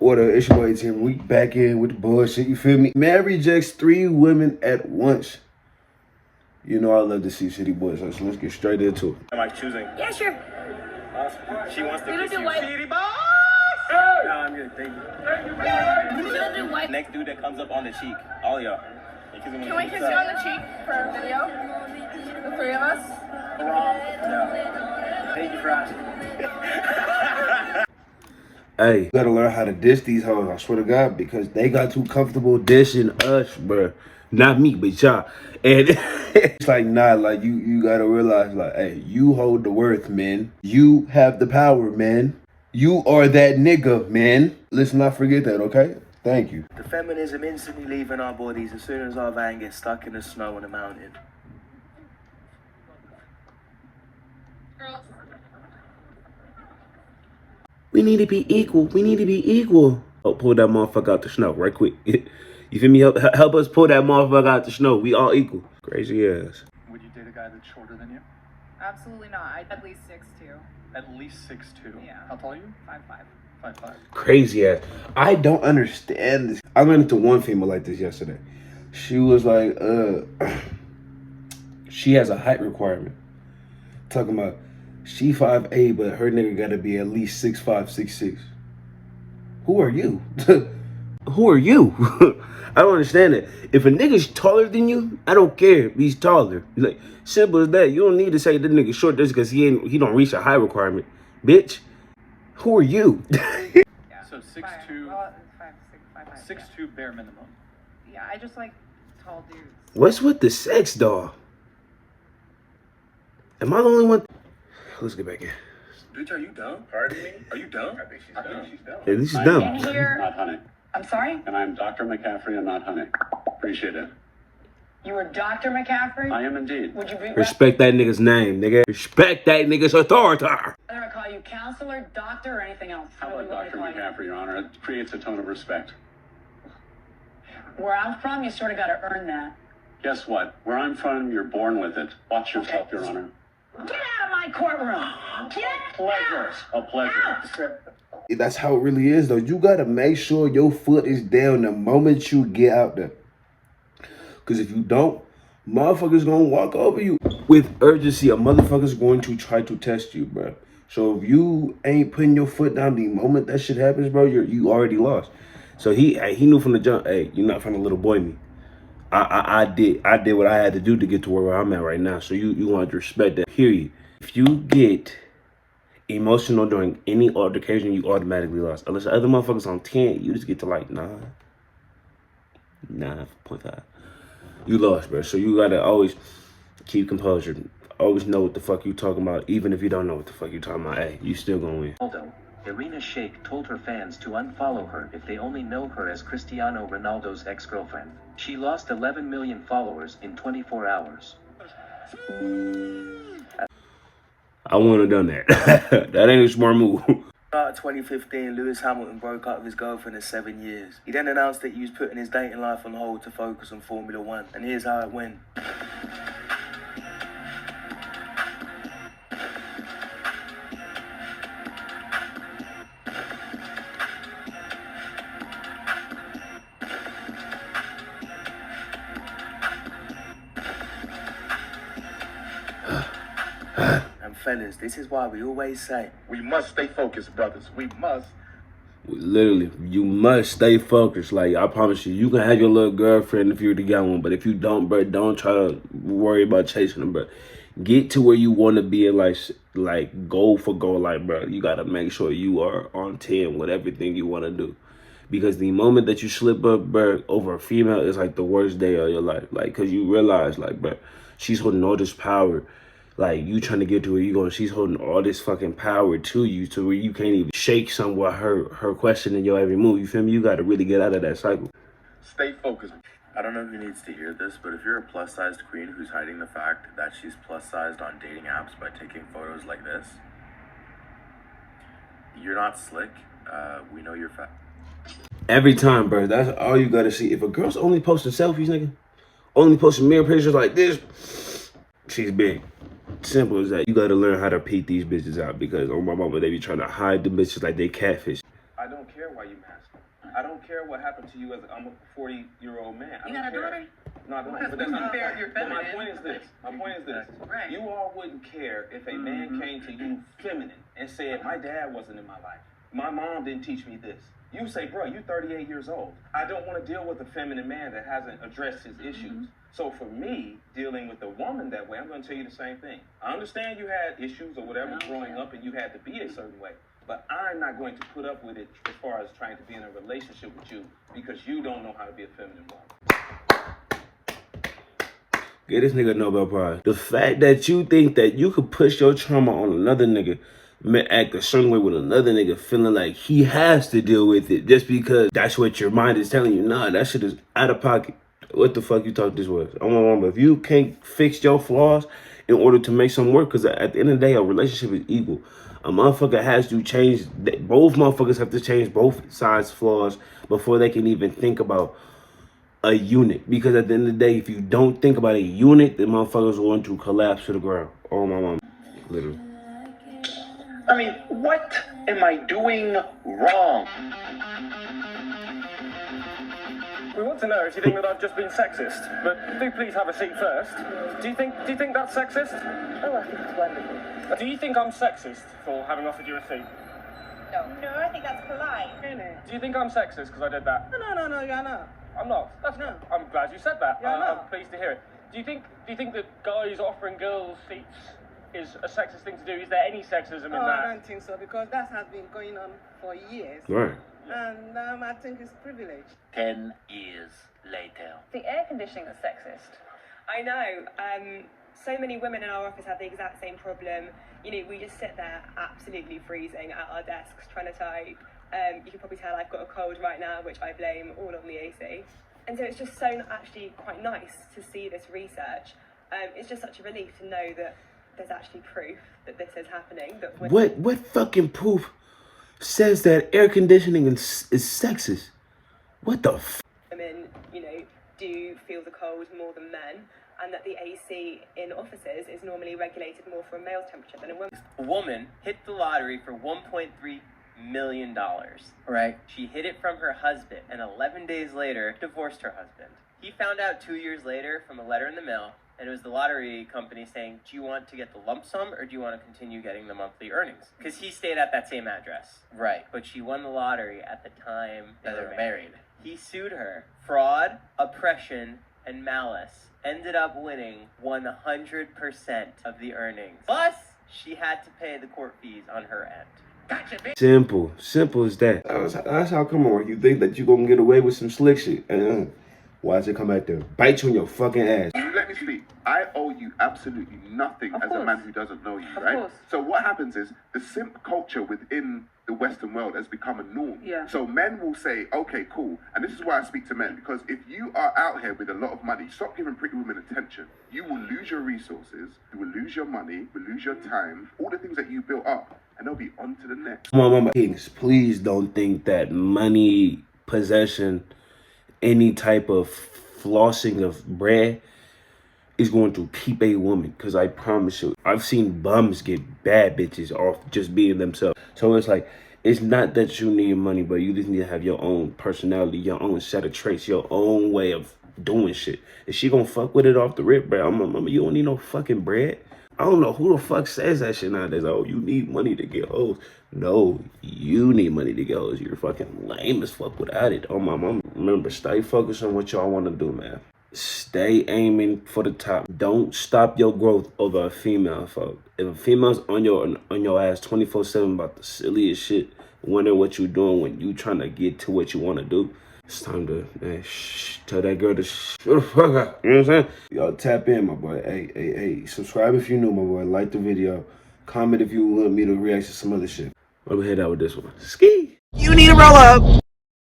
Order, it's your boy Tim. We back in with the bullshit, you feel me? Man rejects 3 women at once. You know I love to see city boys, so let's get straight into it. Am I choosing? Yeah, sure. She wants to kiss you, white. city boss! Hey! No, I'm good, thank you. We're gonna do white. Next dude that comes up on the cheek, all y'all. Can we kiss you on the cheek for a video? The 3 of us? No. Thank you for asking. Hey, you gotta learn how to dish these hoes, I swear to God, because they got too comfortable dishing us, bruh. Not me, but y'all. And it's like, nah, like, you gotta realize, like, hey, you hold the worth, man. You have the power, man. You are that nigga, man. Let's not forget that, okay? Thank you. The feminism instantly leaving our bodies as soon as our van gets stuck in the snow on a mountain. Girls. We need to be equal. We need to be equal. Oh, pull that motherfucker out the snow right quick. You feel me? Help us pull that motherfucker out the snow. We all equal. Crazy ass. Would you date a guy that's shorter than you? Absolutely not. I'd at least 6'2". At least 6'2". Yeah. How tall are you? 5'5". 5'5". Crazy ass. I don't understand this. I ran into one female like this yesterday. She was like, she has a height requirement. Talking about she 5'8", but her nigga gotta be at least 6'5", 6'6". Who are you? Who are you? I don't understand it. If a nigga's taller than you, I don't care if he's taller. Like, simple as that. You don't need to say the nigga short just because he don't reach a height requirement. Bitch, who are you? Yeah. So 6'2", Well, 5'6", 5'5". 6'2" bare minimum. Yeah, I just like tall dudes. What's with the sex doll? Am I the only one? Let's get back in. Bitch, are you dumb? Pardon me? Are you dumb? I think she's dumb. Hey, this is I'm dumb. not Honey. I'm sorry? And I'm Dr. McCaffrey and not Honey. Appreciate it. You were Dr. McCaffrey? I am indeed. Would you be Respect that nigga's name, nigga. Respect that nigga's authority. rather I call you counselor, doctor, or anything else? How What about do you Dr. want me to call McCaffrey, Your Honor? It creates a tone of respect. you? Where I'm from, you sort of got to earn that. Guess what? Where I'm from, you're born with it. Watch yourself, Your Honor. Get out of my courtroom! Get Pleasure. A pleasure. That's how it really is, though. You gotta make sure your foot is down the moment you get out there. Because if you don't, motherfuckers gonna walk over you. With urgency, a motherfucker's going to try to test you, bro. So if you ain't putting your foot down the moment that shit happens, bro, you already lost. So he knew from the jump, hey, you're not from the little boy me. I did what I had to do to get to where I'm at right now. So you want to respect that, period. If you get emotional during any altercation, you automatically lost. Unless the other motherfuckers on 10, you just get to like 9.5. You lost, bro. So you gotta always keep composure. Always know what the fuck you talking about. Even if you don't know what the fuck you talking about, hey, you still gonna win. Ronaldo, Irina Shayk told her fans to unfollow her if they only know her as Cristiano Ronaldo's ex-girlfriend. She lost 11 million followers in 24 hours. I wouldn't have done that. That ain't a smart move. Start of 2015, Lewis Hamilton broke up with his girlfriend of 7 years. He then announced that he was putting his dating life on hold to focus on Formula One. And here's how it went. And fellas, this is why we always say, We must stay focused, brothers. We must. Literally, you must stay focused. Like, I promise you, you can have your little girlfriend if you were to get one, but if you don't, bro, don't try to worry about chasing them, bro. Get to where you want to be, and like goal for goal. Like, bro, you got to make sure you are on 10 with everything you want to do. Because the moment that you slip up, bro, over a female is like the worst day of your life. Like, because you realize, like, bro, she's holding all this power. Like, you trying to get to where you going, she's holding all this fucking power to you to where you can't even shake somewhat her questioning your every move. You feel me? You got to really get out of that cycle. Stay focused. I don't know who needs to hear this, but if you're a plus-sized queen who's hiding the fact that she's plus-sized on dating apps by taking photos like this, you're not slick. We know you're fat. Every time, bro. That's all you got to see. If a girl's only posting selfies, nigga, only posting mirror pictures like this, she's big. Simple as that. You got to learn how to peep these bitches out because on my mama, they be trying to hide the bitches like they catfish. I don't don't care why you masked. I don't care what happened to you as I'm a 40-year-old man. You got a daughter? No, I don't. Because But that's not fair, you're But my feminine. point is this. My point is this. Right. You all wouldn't care if a man came to you feminine and said, my dad wasn't in my life. My mom didn't teach me this. You say, bro, you're 38 years old. I don't want to deal with a feminine man that hasn't addressed his issues. So for me, dealing with a woman that way, I'm going to tell you the same thing. I understand you had issues or whatever growing up and you had to be a certain way. But I'm not going to put up with it as far as trying to be in a relationship with you because you don't know how to be a feminine woman. Get this nigga a Nobel Prize. The fact that you think that you could push your trauma on another nigga, act a certain way with another nigga, feeling like he has to deal with it just because that's what your mind is telling you. Nah, that shit is out of pocket. What the fuck you thought this was? I'm a woman. If you can't fix your flaws in order to make something work, because at the end of the day, a relationship is equal. A motherfucker has to change, both motherfuckers have to change both sides' flaws before they can even think about a unit. Because at the end of the day, if you don't think about a unit, the motherfuckers are going to collapse to the ground. Oh my mom. Literally. I mean, what am I doing wrong? We want to know if you think that I've just been sexist, but do please have a seat first. Do you think that's sexist? Oh, I think it's wonderful. Do you think I'm sexist for having offered you a seat? No, I think that's polite. Do you think I'm sexist because I did that? No, you're not. I'm not. That's No. I'm glad you said that. You're not. I'm pleased to hear it. Do you think that guys offering girls seats is a sexist thing to do? Is there any sexism in Oh, that? I don't think so, because that has been going on for years. Right. And I think it's privilege. 10 years later. The air conditioning is sexist. I know. So many women in our office have the exact same problem. You know, we just sit there absolutely freezing at our desks trying to type. You can probably tell I've got a cold right now, which I blame all on the AC. And so it's just so actually quite nice to see this research. It's just such a relief to know that there's actually proof that this is happening. That What fucking proof says that air conditioning is sexist? What the f? women, you know, do feel the cold more than men, and that the AC in offices is normally regulated more for a male's temperature than a woman's. A woman hit the lottery for $1.3 million. Right. She hid it from her husband, and 11 days later, divorced her husband. He found out 2 years later from a letter in the mail, and it was the lottery company saying, do you want to get the lump sum, or do you want to continue getting the monthly earnings? Because he stayed at that same address. Right. But she won the lottery at the time they were married. He sued her. Fraud, oppression, and malice. Ended up winning 100% of the earnings. Plus, she had to pay the court fees on her end. Gotcha, Simple as that. That's how come on. You think that you gonna get away with some slick shit, and watch it come out there, bite you on your fucking ass. You let me speak. I owe you absolutely nothing as a man who doesn't know you, right? course. So what happens is the simp culture within the Western world has become a norm. Yeah. So men will say, okay, cool. And this is why I speak to men, because if you are out here with a lot of money, stop giving pretty women attention. You will lose your resources, you will lose your money, you will lose your time, all the things that you built up, and they'll be on to the next. Mama Kings, please don't think that money, possession, any type of flossing of bread is going to keep a woman, because I promise you, I've seen bums get bad bitches off just being themselves. So it's like, it's not that you need money, but you just need to have your own personality, your own set of traits, your own way of doing shit. If she gonna fuck with it off the rip, bro, you don't need no fucking bread. I don't know who the fuck says that shit nowadays. Oh, you need money to get hoes. No, you need money to get hoes. You're fucking lame as fuck without it. Oh, my mom. Remember, stay focused on what y'all want to do, man. Stay aiming for the top. Don't stop your growth over a female, folks. If a female's on your ass 24/7 about the silliest shit, wonder what you doing when you trying to get to what you want to do, it's time to tell that girl to shut the fuck up. You know what I'm saying? Y'all tap in, my boy. Hey, subscribe if you're new, my boy. Like the video. Comment if you want me to react to some other shit. I'll head out with this one. Ski. You need to roll up.